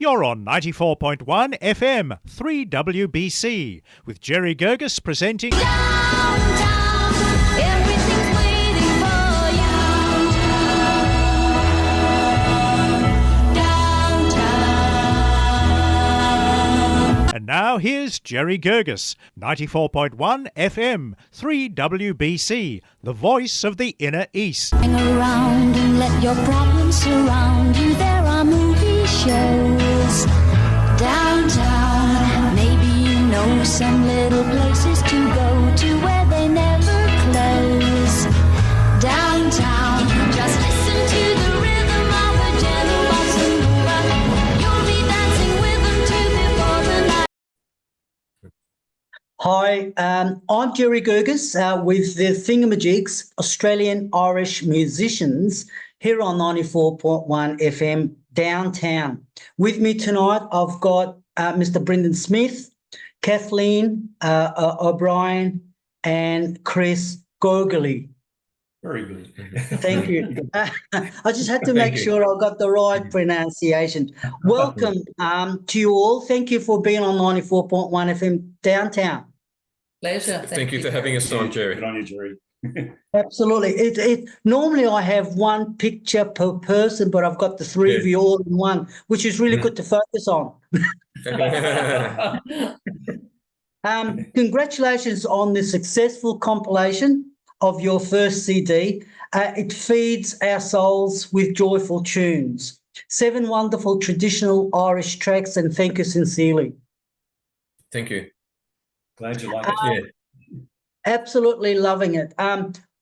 You're on 94.1 FM, 3WBC, with Jerry Guirguis presenting... Downtown, everything's waiting for you. Downtown. And now here's Jerry Guirguis, 94.1 FM, 3WBC, the voice of the Inner East. Hang around and let your problems surround you. There are movie shows downtown. Maybe you know some little places to go to where they never close. Downtown, just listen to the rhythm of a gentle bossa nova. You'll be dancing with them too before the night. Hi, I'm Jerry Guirguis with the Thingamajigs, Australian Irish musicians, here on 94.1 FM downtown. With me tonight, I've got Mr. Brendan Smith, Kathleen O'Brien, and Chris Gogerly. Very good. Thank you. I just had to make sure I got the right pronunciation. Welcome to you all. Thank you for being on 94.1 FM downtown. Pleasure. Thank you for having us on, Jerry. Good on you, Jerry. Absolutely. Normally I have one picture per person, but I've got the three of you all in one, which is really good to focus on. Congratulations on the successful compilation of your first CD. It feeds our souls with joyful tunes. 7 wonderful traditional Irish tracks, and thank you sincerely. Thank you. Glad you like it. Absolutely loving it.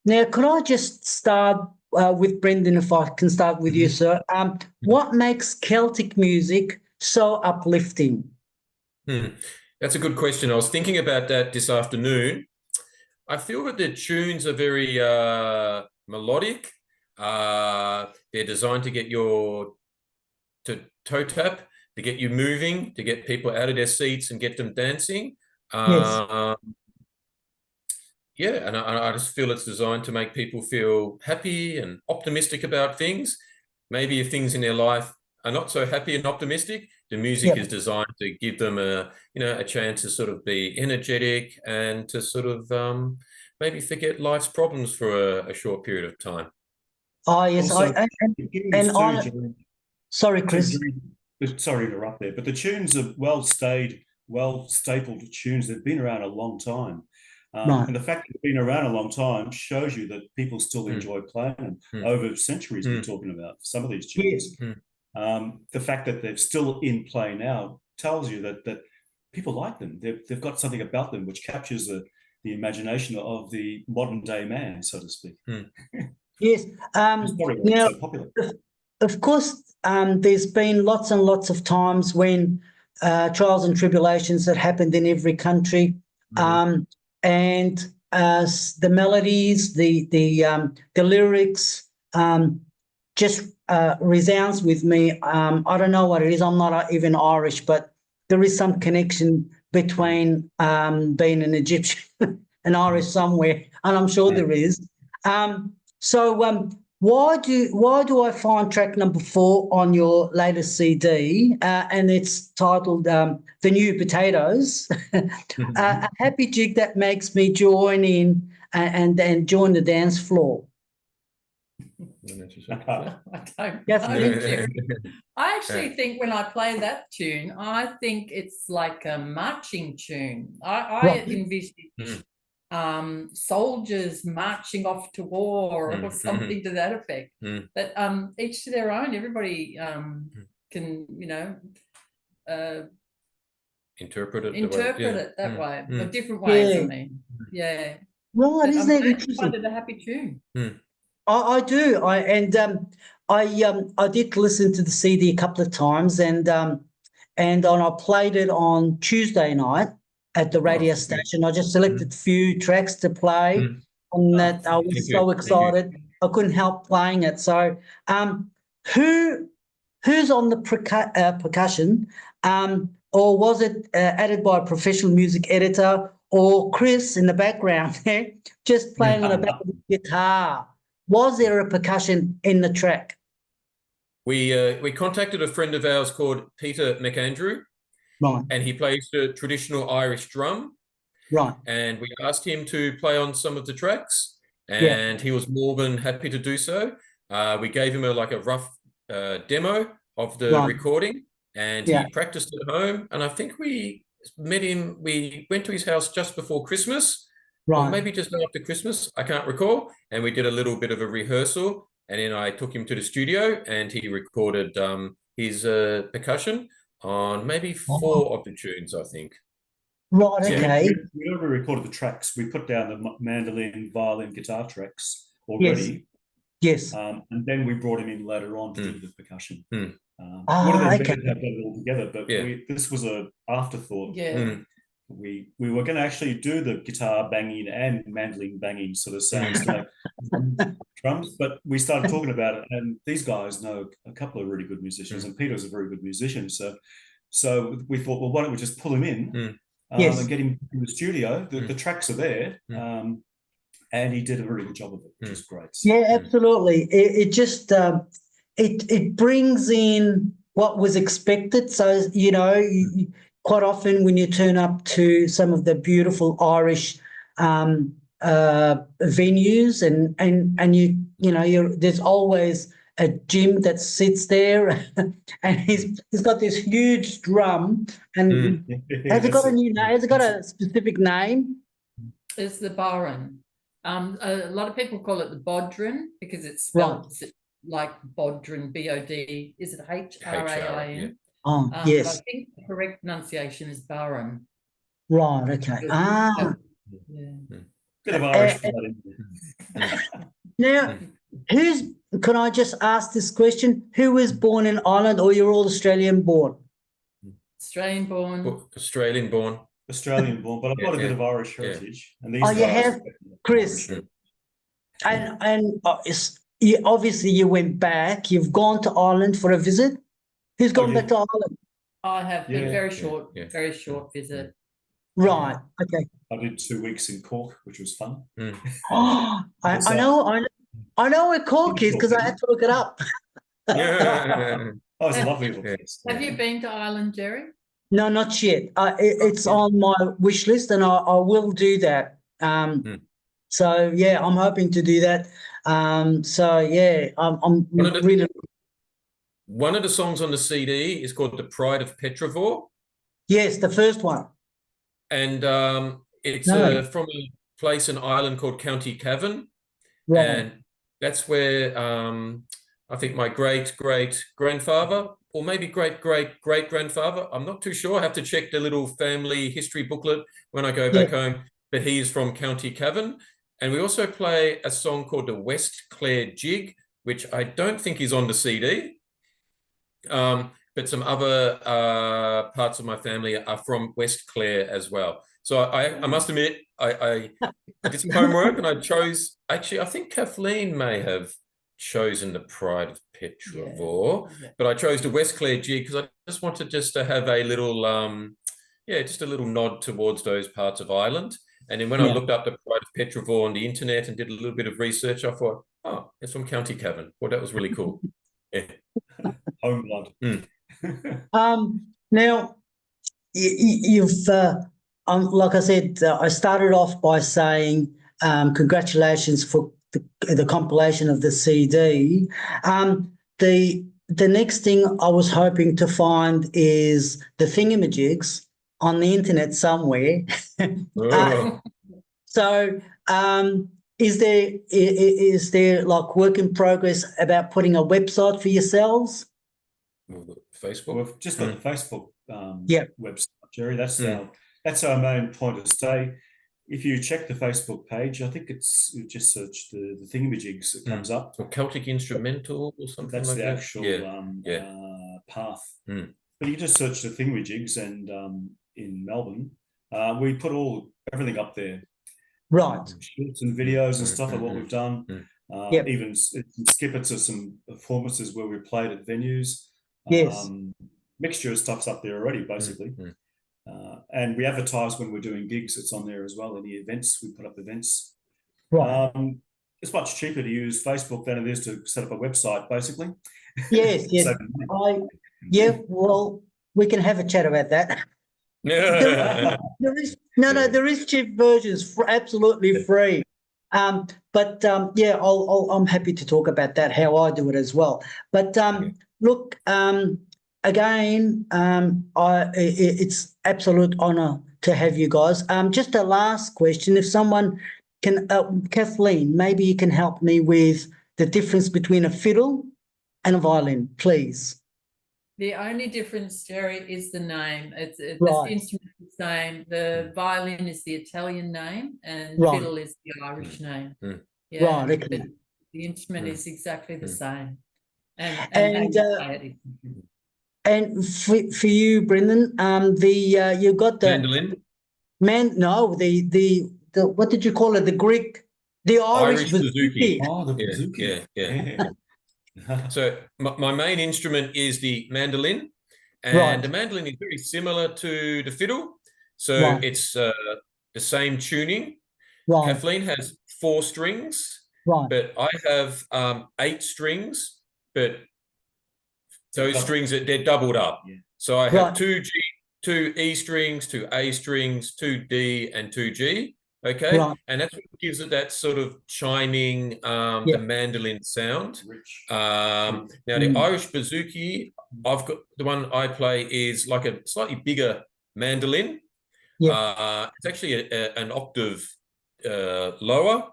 Now, could I just start with Brendan, if I can start with you, sir? What makes Celtic music so uplifting? That's a good question. I was thinking about that this afternoon. I feel that the tunes are very melodic. They're designed to get your toe tap, to get you moving, to get people out of their seats and get them dancing. Yes. Yeah, and I just feel it's designed to make people feel happy and optimistic about things. Maybe if things in their life are not so happy and optimistic, the music is designed to give them a chance to sort of be energetic and to sort of maybe forget life's problems for a short period of time. Oh, yes. Also, Sorry, Chris. Sorry to interrupt there, but the tunes are well-stapled tunes. They've been around a long time. And the fact that they've been around a long time shows you that people still enjoy playing them. Over centuries we're talking about some of these tunes. The fact that they're still in play now tells you that people like them. They've got something about them which captures the imagination of the modern day man, so to speak. Yes. Now, so popular. of course, there's been lots and lots of times when trials and tribulations that happened in every country. And the melodies, the lyrics just resounds with me. I don't know what it is. I'm not even Irish, but there is some connection between being an Egyptian and Irish somewhere, and I'm sure there is. Why do I find track number 4 on your latest CD, and it's titled "The New Potatoes"? A happy jig that makes me join in and join the dance floor. I don't know. I actually think when I play that tune, I think it's like a marching tune. I envisage soldiers marching off to war or something to that effect. But each to their own. Everybody can, Interpret it that way. Different ways, I mean. Yeah. Right, isn't that interesting? I find it a happy tune. I do. I did listen to the CD a couple of times, and I played it on Tuesday night at the radio station. I just selected a few tracks to play, and that I was so excited I couldn't help playing it. So, who's on the percussion? Or was it added by a professional music editor, or Chris in the background there, just playing on a guitar? Was there a percussion in the track? We contacted a friend of ours called Peter McAndrew, Right. and he plays the traditional Irish drum. Right. And we asked him to play on some of the tracks, Yeah. and he was more than happy to do so. We gave him a rough demo of the Right. recording, and Yeah. he practiced at home. And I think we met him. We went to his house just before Christmas, or Right. maybe just after Christmas. I can't recall. And we did a little bit of a rehearsal, and then I took him to the studio, and he recorded his percussion on maybe 4 of the tunes, I think. Right, Yeah. okay. We already recorded the tracks. We put down the mandolin, violin, guitar tracks already. Yes. And then we brought him in later on to do the percussion. Would Ah, have been okay. better to have done it all together, but Yeah. this was a afterthought. Yeah. We were going to actually do the guitar banging and mandolin banging sort of sounds like drums, but we started talking about it, and these guys know a couple of really good musicians, and Peter's a very good musician. So we thought, well, why don't we just pull him in Yes. and get him in the studio? The tracks are there, and he did a really good job of it, which is great. Yeah, absolutely. It just it brings in what was expected. So quite often when you turn up to some of the beautiful Irish venues, and there's always a Jim that sits there, and he's got this huge drum. And has it got a new name? Has it got a specific name? It's the Baron. A lot of people call it the Bodhran because it's spelled like Bodhran, B-O-D. Is it H-R-A-I-N? Yeah. Oh, But yes. I think the correct pronunciation is Baron. Right, okay. Yeah. Bit of Irish blood in there. Now, can I just ask this question? Who was born in Ireland, or you're all Australian born? Australian born. Australian born. Australian born, but I've got a bit of Irish heritage. And these Oh, you guys have, Chris. And obviously you went back. You've gone to Ireland for a visit. Who's gone back to Ireland? I have been Yeah. very short visit. Right. Okay. I did 2 weeks in Cork, which was fun. Oh, I know where Cork is because I had to look it up. Oh, it's a lovely little place. Have you been to Ireland, Jerry? No, not yet. It's on my wish list, and I will do that. So yeah, I'm hoping to do that. So yeah, I'm really. One of the songs on the CD is called "The Pride of Petrovore." Yes, the first one. And it's from a place in Ireland called County Cavan. Right. And that's where I think my great-great-grandfather, or maybe great-great-great-grandfather, I'm not too sure, I have to check the little family history booklet when I go back home, but he is from County Cavan. And we also play a song called the West Clare Jig, which I don't think is on the CD. But some other parts of my family are from West Clare as well. So I must admit, I did some homework, and I chose, actually, I think Kathleen may have chosen the Pride of Petrovore, but I chose the West Clare Jig because I just wanted to have a little, just a little nod towards those parts of Ireland. And then when I looked up the Pride of Petrovore on the internet and did a little bit of research, I thought, oh, it's from County Cavan. Well, that was really cool. Yeah. Home blood. Now, you've, like I said, I started off by saying congratulations for the compilation of the CD. The next thing I was hoping to find is the Thingamajigs on the internet somewhere. So is there like work in progress about putting a website for yourselves? Facebook? We've just got the Facebook website, Jerry. That's our main point of stay. If you check the Facebook page, I think you just search the Thingamajigs, it comes up. Or Celtic Instrumental or something That's like the that. actual path. But you just search the Thingamajigs, and in Melbourne, we put everything up there. Right. Shorts and videos and stuff of what we've done. Even snippets of some performances where we played at venues. Yes. Mixture of stuff's up there already, basically. And we advertise when we're doing gigs. It's on there as well. Any events, we put up events. Right. it's much cheaper to use Facebook than it is to set up a website, basically. Yes, yes. Well, we can have a chat about that. There is cheap versions for absolutely free. But I'm happy to talk about that, how I do it as well. But look, again, it's absolute honor to have you guys. Just a last question, if someone can, Kathleen, maybe you can help me with the difference between a fiddle and a violin, please. The only difference, Jerry, is the name. It's Right. the instrument is the same. The violin is the Italian name, and fiddle is the Irish name. Yeah, Right. Okay. but the instrument is exactly the same. And for you, Brendan, you got the Mandolin. The what did you call it? The Greek, the Irish Bouzouki. Oh, the Bouzouki. Yeah. So my main instrument is the mandolin, and the mandolin is very similar to the fiddle. So it's the same tuning. Kathleen has 4 strings, but I have 8 strings, but those strings, they're doubled up. Yeah. So I have 2 G, 2 E strings, 2 A strings, 2 D, and 2 G. Okay, and that's what gives it that sort of chiming, the mandolin sound. Now the Irish Bouzouki, I've got the one I play is like a slightly bigger mandolin. It's actually an octave lower.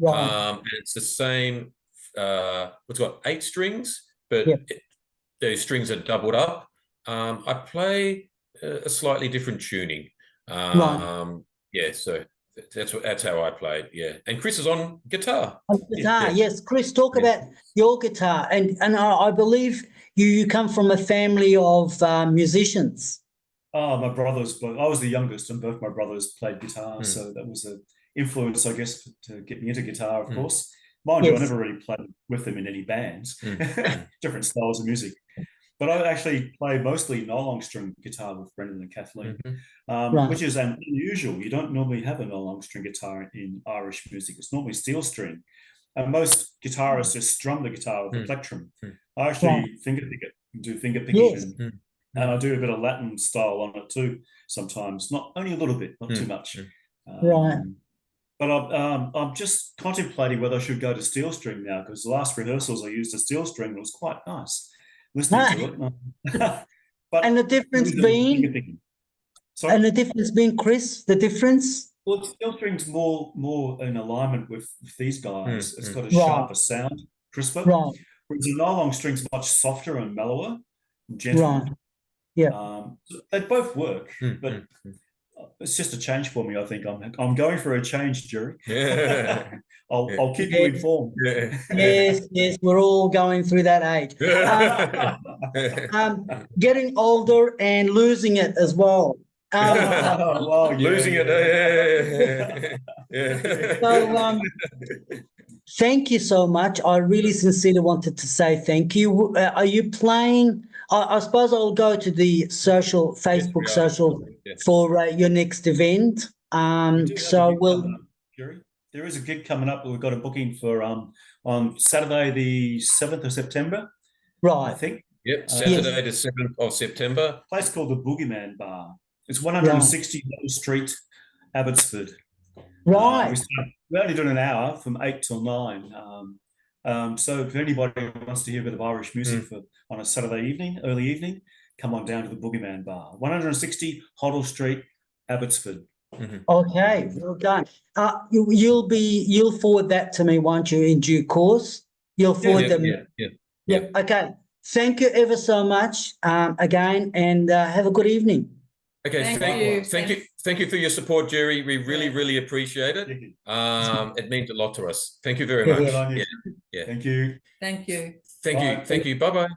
And it's the same. It's got 8 strings, but those strings are doubled up. I play a slightly different tuning. Yeah, so. That's how I play. Yeah, and Chris is on guitar. On guitar, yes. Chris, talk about your guitar, and I believe you come from a family of musicians. Oh, my brothers. I was the youngest, and both my brothers played guitar, so that was an influence, I guess, to get me into guitar. Of course, mind you, I never really played with them in any bands. Different styles of music. But I actually play mostly nylon string guitar with Brendan and Kathleen, which is unusual. You don't normally have a nylon string guitar in Irish music. It's normally steel string. And most guitarists just strum the guitar with a plectrum. I actually do finger picking, and I do a bit of Latin style on it too sometimes. Not only a little bit, not too much. But I'm just contemplating whether I should go to steel string now, because the last rehearsals I used a steel string. It was quite nice listening to it. But and the difference being, Chris, the difference? Well, steel string's more in alignment with these guys. It's got a sharper sound, crisper. Whereas the nylon string's much softer and mellower, and gentler. They both work, but it's just a change for me. I think I'm going for a change, Jerry. I'll keep you informed. Yes, we're all going through that age. Getting older and losing it as well. Losing it. So, thank you so much. I really sincerely wanted to say thank you. Are you playing? I suppose I'll go to the Facebook social for your next event. So we'll. Jerry, there is a gig coming up. We've got a booking for on Saturday, the 7th of September. I think. Yep, Saturday the 7th of September. A place called the Boogeyman Bar. It's 160 Low Street, Abbotsford. Right. We're only doing an hour from 8 till 9. So if anybody wants to hear a bit of Irish music on a Saturday evening, early evening, come on down to the Boogeyman Bar. 160 Hoddle Street, Abbotsford. Okay, well done. You'll forward that to me, won't you, in due course? You'll forward them. Yeah. Okay. Thank you ever so much again, and have a good evening. Okay, thank you for your support, Jerry. We really appreciate it. It means a lot to us. Thank you very much. Thank you. Thank you. Thank you. Bye-bye.